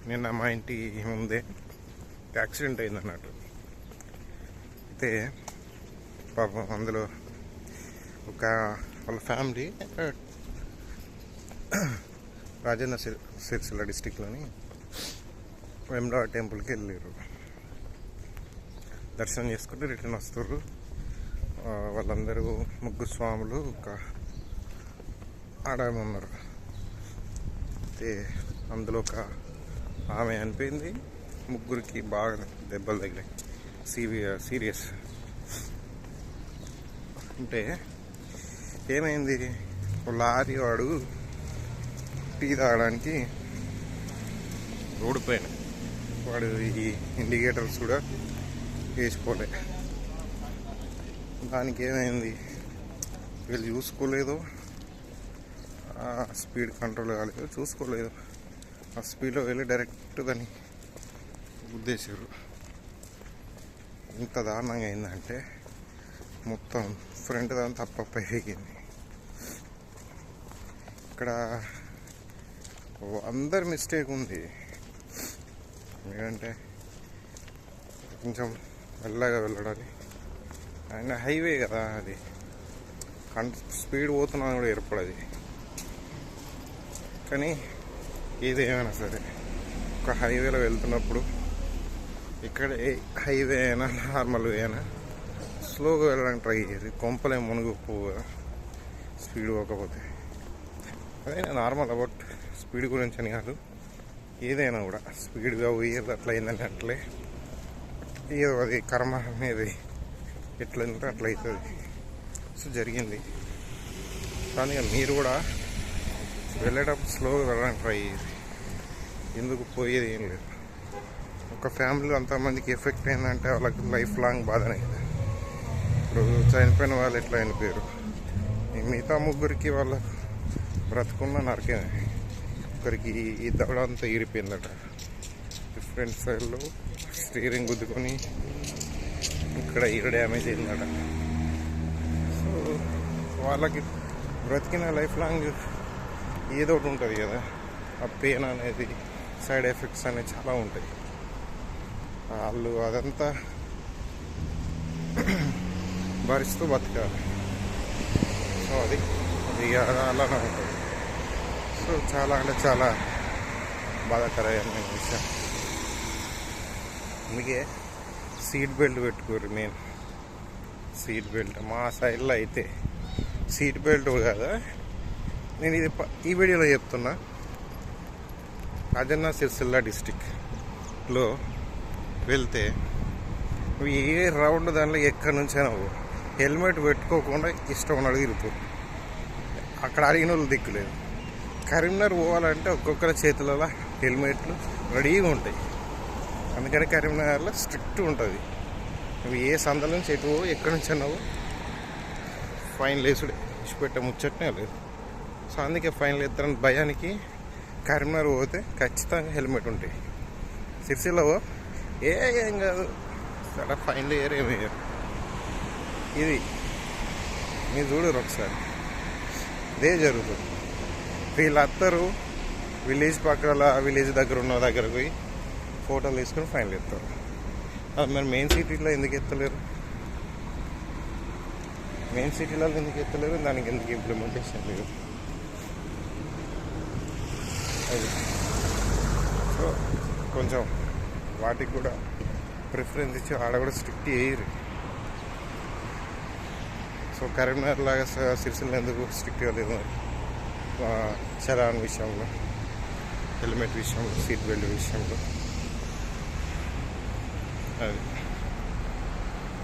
నిన్న మా ఇంటి ముందే యాక్సిడెంట్ అయింది అన్నట్టు. అయితే పాపం అందులో వాళ్ళ ఫ్యామిలీ రాజన్న సిరిసిల్ల డిస్టిక్లోని వేములవాడ టెంపుల్కి వెళ్ళారు. దర్శనం చేసుకుంటూ రిటర్న్ వస్తారు. వాళ్ళందరూ ముగ్గురు స్వాములు ఒక ఆడామె ఉన్నారు. అయితే అందులో ఒక ఆమె అనిపోయింది. ముగ్గురికి బాగా దెబ్బలు తగిలాయి, సీరియస్. అంటే ఏమైంది, లారీ వాడు టీ తాగడానికి రోడ్డు పైన వాడు ఈ ఇండికేటర్స్ కూడా వేసుకోలే. దానికి ఏమైంది, వీళ్ళు చూసుకోలేదు, స్పీడ్ కంట్రోల్ కాలేదు, చూసుకోలేదు. ఆ స్పీడ్లో వెళ్ళి డైరెక్ట్ దాన్ని గుద్దేశారు. ఇంత దారుణంగా అయిందంటే మొత్తం ఫ్రంట్ దాని తప్ప ఎగింది. ఇక్కడ అందరి మిస్టేక్ ఉంది. ఎందుకంటే కొంచెం మెల్లగా వెళ్ళడాలి. అండ్ హైవే కదా, అది స్పీడ్ పోతున్నా కూడా ఏర్పడది. కానీ ఏదేమైనా సరే ఒక హైవేలో వెళ్తున్నప్పుడు ఇక్కడ హైవే అయినా నార్మల్ వే అయినా స్లోగా వెళ్ళడానికి ట్రై చేయాలి. కొంపలే మునిగిపోగా స్పీడ్ పోకపోతే. అదే నార్మల్ అబౌట్ స్పీడ్ గురించి అని కాదు, ఏదైనా కూడా స్పీడ్గా పోయేది అట్లా అయిందని అట్లే ఏదో అది కర్మ అనేది ఎట్లయిందంటే అట్లా అవుతుంది. సో జరిగింది. కానీ మీరు కూడా వెళ్ళేటప్పుడు స్లోగా వెళ్ళడానికి ట్రై చేయాలి. ఎందుకు పోయేది ఏం లేదు. ఒక ఫ్యామిలీలో అంతమందికి ఎఫెక్ట్ అయిందంటే వాళ్ళకి లైఫ్ లాంగ్ బాధనే. ఇప్పుడు చనిపోయిన వాళ్ళు ఎట్లా చనిపోయారు, మిగతా ముగ్గురికి వాళ్ళ బ్రతుకున్న నరకమే. ఒకరికి ఈ దవడ అంతా ఈరిపోయిందట, డిఫరెంట్ సైడ్లో స్టీరింగ్ గుద్దుకొని ఇక్కడ ఈర డ్యామేజ్ అయిందట. సో వాళ్ళకి బ్రతికిన లైఫ్ లాంగ్ ఏదో ఒకటి ఉంటుంది కదా, ఆ పెయిన్ అనేది, సైడ్ ఎఫెక్ట్స్ అనేవి చాలా ఉంటాయి. వాళ్ళు అదంతా భరిస్తూ బతకాలి. సో అది అలానే ఉంటుంది. సో చాలా అంటే చాలా బాధాకరమైన విషయం. అందుకే సీట్ బెల్ట్ పెట్టుకోరు. మెయిన్ సీట్ బెల్ట్ మా సైడ్లో అయితే సీట్ బెల్ట్ కదా. నేను ఇది ఈ వీడియోలో చెప్తున్నా. రాజన్న సిరిసిల్ల డిస్టిక్లో వెళ్తే నువ్వు ఏ రౌండ్ దాంట్లో ఎక్కడి నుంచైనా హెల్మెట్ పెట్టుకోకుండా ఇష్టం ఉన్నది ఇరుపు. అక్కడ అడిగిన వాళ్ళు దిక్కులేదు. కరీంనగర్ పోవాలంటే ఒక్కొక్కరి చేతులలో హెల్మెట్లు రెడీగా ఉంటాయి. అందుకని కరీంనగర్లో స్ట్రిక్ట్ ఉంటుంది. నువ్వు ఏ సందల నుంచి ఎటు ఎక్కడి నుంచి అన్నావు ఫైన్ లేసుడే, ఇచ్చిపెట్టే ముచ్చట్నే లేదు. సో అందుకే ఫైన్లు ఎత్తారని భయానికి కరీంనగర్ పోతే ఖచ్చితంగా హెల్మెట్ ఉంటాయి. సిరిసిల్లో ఏం కాదు, అక్కడ ఫైన్లు ఏమయ్యారు. ఇది మీరు చూడరు ఒకసారి, ఇదే జరుగుతుంది. వీళ్ళందరూ విలేజ్ పక్కన విలేజ్ దగ్గర ఉన్న దగ్గరకు పోయి ఫోటోలు తీసుకొని ఫైన్లు ఎత్తారు. అది మరి మెయిన్ సిటీలో ఎందుకు ఎత్తలేరు? మెయిన్ సిటీలలో ఎందుకు ఎత్తలేరు? దానికి ఎందుకు ఇంప్లిమెంటేషన్ లేదు? అది సో కొంచెం వాటికి కూడా ప్రిఫరెన్స్ ఇచ్చి ఆడ కూడా స్ట్రిక్ట్ చేయరు. సో కరీంనగర్ లాగా సిరిసిల్ల ఎందుకు స్ట్రిక్ట్గా లేదు? చలాన్ విషయంలో, హెల్మెట్ విషయంలో, సీట్ బెల్ట్ విషయంలో అది